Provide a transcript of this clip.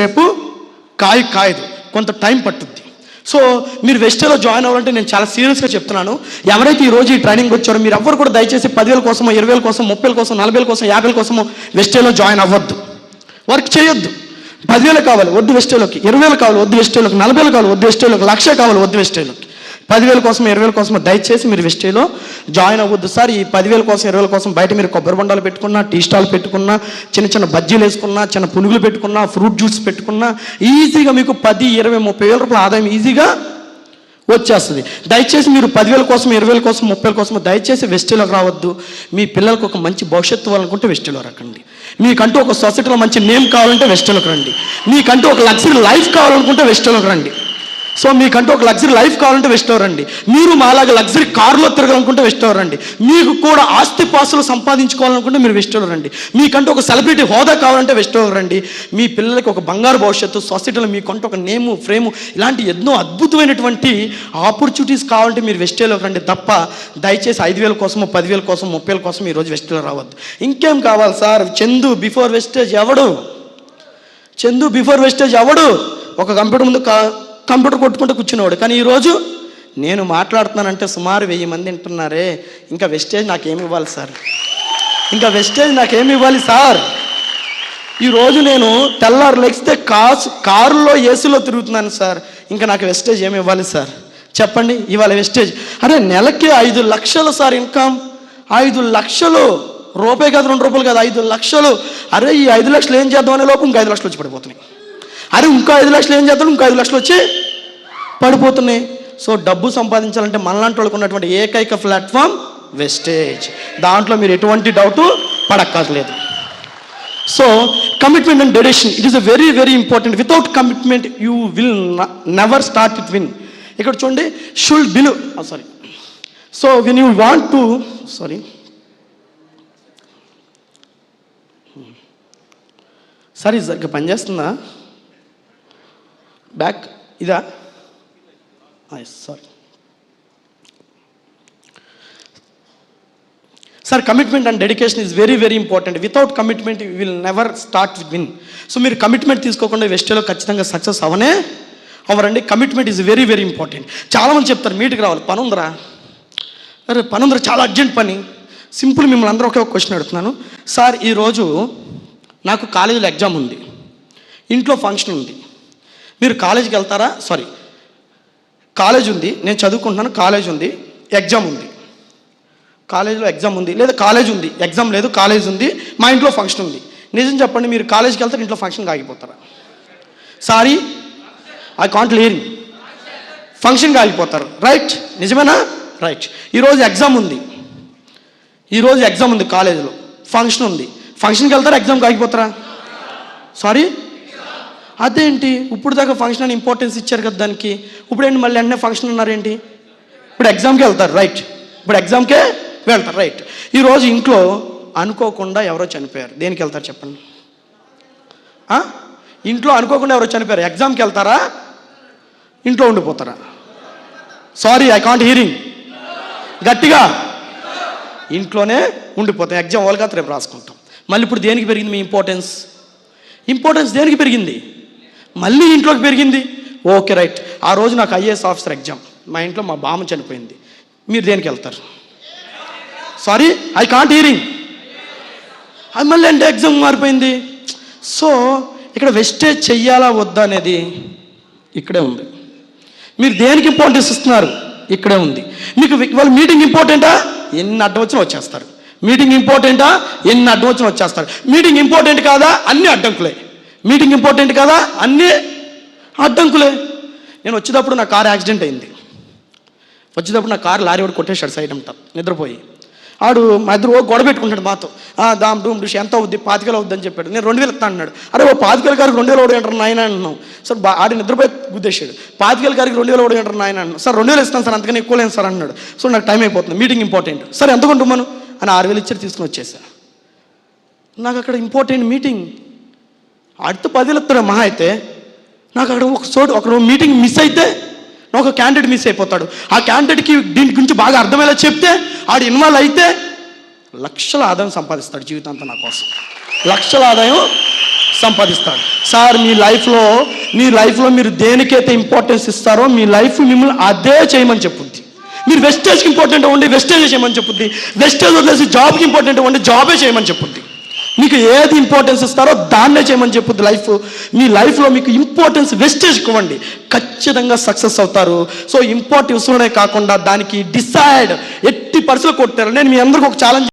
రేపు కాయదు, కొంత టైం పట్టుద్ది. సో మీరు వెస్టేలో జాయిన్ అవ్వాలంటే నేను చాలా సీరియస్గా చెప్తున్నాను. ఎవరైతే ఈరోజు ఈ ట్రైనింగ్ వచ్చారో మీరు ఎవ్వరు కూడా దయచేసి 10,000 కోసమో, 20,000 కోసం, 30,000 కోసం, 40,000 కోసం, 50,000 కోసమో వెస్టేలో జాయిన్ అవ్వద్దు. వర్క్ చేయొద్దు. 10,000 కావాలి వద్దు వెస్టేలోకి, 20,000 కావాలి వద్దు వెస్టేలోకి, 40,000 కావాలి వద్దు వెస్టేలోకి, 1,00,000 కావాలి వద్దు వెస్టేలోకి. 10,000 కోసం, 20,000 కోసం దయచేసి మీరు వెస్టేలో జాయిన్ అవ్వద్దు. సార్ ఈ 10,000 కోసం, 20,000 కోసం బయట మీరు కొబ్బరి బొండాలు పెట్టుకున్నా, టీ స్టాల్ పెట్టుకున్నా, చిన్న చిన్న బజ్జీలు వేసుకున్నా, చిన్న పునుగులు పెట్టుకున్నా, ఫ్రూట్ జ్యూస్ పెట్టుకున్నా ఈజీగా మీకు 10, 20, 30,000 రూపాయల ఆదాయం ఈజీగా వచ్చేస్తుంది. దయచేసి మీరు 10,000 కోసం, 20,000 కోసం, 30,000 కోసం దయచేసి వెస్టేలోకి రావద్దు. మీ పిల్లలకు ఒక మంచి భవిష్యత్తు ఇవ్వాలనుకుంటే వెస్టేలో రకండి. మీకంటూ ఒక సొసైటీలో మంచి నేమ్ కావాలంటే వెస్టేలోకి రండి. మీకంటూ ఒక లగ్జరీ లైఫ్ కావాలనుకుంటే వెస్టేలోకి రండి. సో మీకంటూ ఒక లగ్జరీ లైఫ్ కావాలంటే వెస్టేలో రండి. మీరు మాలాగా లగ్జరీ కారులో తిరగాలనుకుంటే వెస్టేలో రండి. మీకు కూడా ఆస్తి పాస్తులు సంపాదించుకోవాలనుకుంటే మీరు వెస్టేలో రండి. మీకంటూ ఒక సెలబ్రిటీ హోదా కావాలంటే వెస్టేలో రండి. మీ పిల్లలకి ఒక బంగారు భవిష్యత్తు, సొసైటీలో మీకంటూ ఒక నేము, ఫ్రేము, ఇలాంటి ఎన్నో అద్భుతమైనటువంటి ఆపర్చునిటీస్ కావాలంటే మీరు వెస్టేలోకి రండి తప్ప దయచేసి 5,000 కోసమో, 10,000 కోసం, 30,000 కోసం ఈరోజు వెస్టేలో రావద్దు. ఇంకేం కావాలి సార్? చందు బిఫోర్ వెస్టేజ్ ఎవడు? చందు బిఫోర్ వెస్టేజ్ ఎవడు? ఒక కంప్యూటర్ ముందు కంప్యూటర్ కొట్టుకుంటూ కూర్చునేవాడు. కానీ ఈరోజు నేను మాట్లాడుతున్నానంటే సుమారు 1000 మంది వింటున్నారే. ఇంకా వెస్టేజ్ నాకేమి ఇవ్వాలి సార్? ఇంకా వెస్టేజ్ నాకేమి ఇవ్వాలి సార్? ఈరోజు నేను తెల్లారు లెగిస్తే కారులో ఏసీలో తిరుగుతున్నాను సార్. ఇంకా నాకు వెస్టేజ్ ఏమి ఇవ్వాలి సార్? చెప్పండి. ఇవాళ వెస్టేజ్ అరే నెలకి 5 లక్షలు సార్ ఇన్కమ్. 5 లక్షలు రూపాయి కాదు, 2 రూపాయలు కాదు, 5 లక్షలు. అరే ఈ 5 లక్షలు ఏం చేద్దాం అనే లోపు ఇంకా 5 లక్షలు వచ్చి పడిపోతున్నాయి. అరే ఇంకో 5 లక్షలు ఏం చేద్దాం, ఇంకో 5 లక్షలు వచ్చి పడిపోతున్నాయి. సో డబ్బు సంపాదించాలంటే మనలాంటి వాళ్ళకు ఉన్నటువంటి ఏకైక ప్లాట్ఫామ్ వెస్టేజ్. దాంట్లో మీరు ఎటువంటి డౌట్ పడక్కర్లేదు. So commitment and dedication it is a very very important. Without commitment you will never start it win. ఇక్కడ చూడండి, should believe sorry. So when you want to sorry సరిగ్గా పనిచేస్తుందా? బ్యాక్ ఇదా? Sorry sir. Commitment and dedication is very very important. Without commitment you will never start with win. So మీరు commitment తీసుకోకుండా వెస్టేలో ఖచ్చితంగా success అవ్వరండి. Commitment is very very important. చాలామంది చెప్తారు మీటింగ్ రావాలి, పని ఉందరా, అరే పని ఉందరా, చాలా అర్జెంట్ పని. సింపుల్ మిమ్మల్ని అందరూ ఒకే ఒక క్వశ్చన్ అడుగుతున్నాను సార్. ఈరోజు నాకు కాలేజీలో ఎగ్జామ్ ఉంది, ఇంట్లో ఫంక్షన్ ఉంది, మీరు కాలేజీకి వెళ్తారా? సారీ, కాలేజ్ ఉంది, నేను చదువుకుంటున్నాను, కాలేజ్ ఉంది, ఎగ్జామ్ ఉంది. కాలేజీలో ఎగ్జామ్ ఉంది, లేదా కాలేజ్ ఉంది, ఎగ్జామ్ లేదు, కాలేజ్ ఉంది, మా ఇంట్లో ఫంక్షన్ ఉంది. నిజం చెప్పండి, మీరు కాలేజీకి వెళ్తారు, ఇంట్లో ఫంక్షన్కి ఆగిపోతారా? Sorry I can't hearing. ఫంక్షన్కి ఆగిపోతారు, రైట్? నిజమేనా? రైట్. ఈరోజు ఎగ్జామ్ ఉంది కాలేజీలో, ఫంక్షన్ ఉంది, ఫంక్షన్కి వెళ్తారా, ఎగ్జామ్కి ఆగిపోతారా? సారీ, అదేంటి ఇప్పుడు దాకా ఫంక్షన్ అని ఇంపార్టెన్స్ ఇచ్చారు కదా దానికి, ఇప్పుడు ఏంటి మళ్ళీ అన్నీ ఫంక్షన్ అన్నారేంటి? ఇప్పుడు ఎగ్జామ్కి వెళ్తారు, రైట్? ఇప్పుడు ఎగ్జామ్కే వెళ్తారు, రైట్? ఈరోజు ఇంట్లో అనుకోకుండా ఎవరో చనిపోయారు, దేనికి వెళ్తారు చెప్పండి? ఇంట్లో అనుకోకుండా ఎవరో చనిపోయారు, ఎగ్జామ్కి వెళ్తారా, ఇంట్లో ఉండిపోతారా? Sorry I can't hearing. గట్టిగా ఇంట్లోనే ఉండిపోతాం. ఎగ్జామ్ వాళ్ళు కాదు, రేపు రాసుకుంటాం. మళ్ళీ ఇప్పుడు దేనికి పెరిగింది మీ ఇంపార్టెన్స్ దేనికి పెరిగింది? మళ్ళీ ఇంట్లోకి పెరిగింది. ఓకే రైట్, ఆ రోజు నాకు ఐఏఎస్ ఆఫీసర్ ఎగ్జామ్, మా ఇంట్లో మా బామ్మ చనిపోయింది, మీరు దేనికి వెళ్తారు? Sorry I can't hearing. అది మళ్ళీ అంటే ఎగ్జామ్ మారిపోయింది. సో ఇక్కడ వెస్టేజ్ చెయ్యాలా వద్దా అనేది ఇక్కడే ఉంది. మీరు దేనికి ఇంపార్టెన్స్ ఇస్తున్నారు ఇక్కడే ఉంది. మీకు వాళ్ళు మీటింగ్ ఇంపార్టెంటా, ఎన్ని అడ్డం వచ్చినా వచ్చేస్తారు. మీటింగ్ ఇంపార్టెంటా, ఎన్ని అడ్డం వచ్చినా వచ్చేస్తారు. మీటింగ్ ఇంపార్టెంట్ కాదా, అన్నీ అడ్డంకులే. మీటింగ్ ఇంపార్టెంట్ కాదా, అన్నీ అడ్డంకులే. నేను వచ్చేటప్పుడు నా కారు యాక్సిడెంట్ అయింది. వచ్చేటప్పుడు నా కారు లారీ వాడు కొట్టేశాడు సైడ్ అంతా, నిద్రపోయి. ఆడు మా ఇద్దరు గొడవ పెట్టుకుంటాడు మాతో, దామ్ డూమ్ డిష్ ఎంత అవుద్ది, 25,000 అవుద్ది అని చెప్పాడు. నేను 2,000 ఇస్తా అన్నాడు. అరే 25,000 కారికి 2,000 ఓడి అంటారు నాయన అన్నాం. సార్ ఆడి నిద్రపోయి గుద్దేశాడు. 25,000 కారికి 2,000 ఓడి అంటారు నాయన అన్నాను. సార్ 2,000 ఇస్తాను సార్, అంతకని ఎక్కువ లేదు సార్ అన్నాడు. సో నాకు టైం అయిపోతుంది, మీటింగ్ ఇంపార్టెంట్. సరే ఎంత కొంటున్నాను అని 6,000 ఇచ్చారు, తీసుకుని వచ్చేసా. నాకు అక్కడ ఇంపార్టెంట్ మీటింగ్. ఆడితో 10,000 ఇస్తాడు మహా అయితే. నాకు అక్కడ ఒక మీటింగ్ మిస్ అయితే ఒక క్యాండిడేట్ మిస్ అయిపోతాడు. ఆ క్యాండిడేట్కి దీని గురించి బాగా అర్థమయ్యేలా చెప్తే, ఆడు ఇన్వాల్వ్ అయితే లక్షల ఆదాయం సంపాదిస్తాడు జీవితాంతం నా కోసం. లక్షల ఆదాయం సంపాదిస్తాడు. సార్ మీ లైఫ్లో మీరు దేనికైతే ఇంపార్టెన్స్ ఇస్తారో మీ లైఫ్ మిమ్మల్ని అదే చేయమని చెప్పుద్ది. మీరు వెస్టేజ్కి ఇంపార్టెంట్ అవ్వండి, వెస్టేజ్ చేయమని చెప్పుద్ది. వెస్టేజ్ వదిలేసి జాబ్కి ఇంపార్టెంట్ అవ్వండి, జాబే చేయమని చెప్పుద్ది. మీకు ఏది ఇంపార్టెన్స్ ఇస్తారో దాన్నే చేయమని చెప్పుద్ది లైఫ్. మీ లైఫ్లో మీకు ఇంపార్టెన్స్ వెస్టేజ్కి ఇవ్వండి, ఖచ్చితంగా సక్సెస్ అవుతారు. సో ఇంపార్టెన్స్ కాకుండా దానికి డిసైడ్ ఎట్టి పరిస్థితుల్లో కొట్టారు. నేను మీ అందరికి ఒక ఛాలెంజ్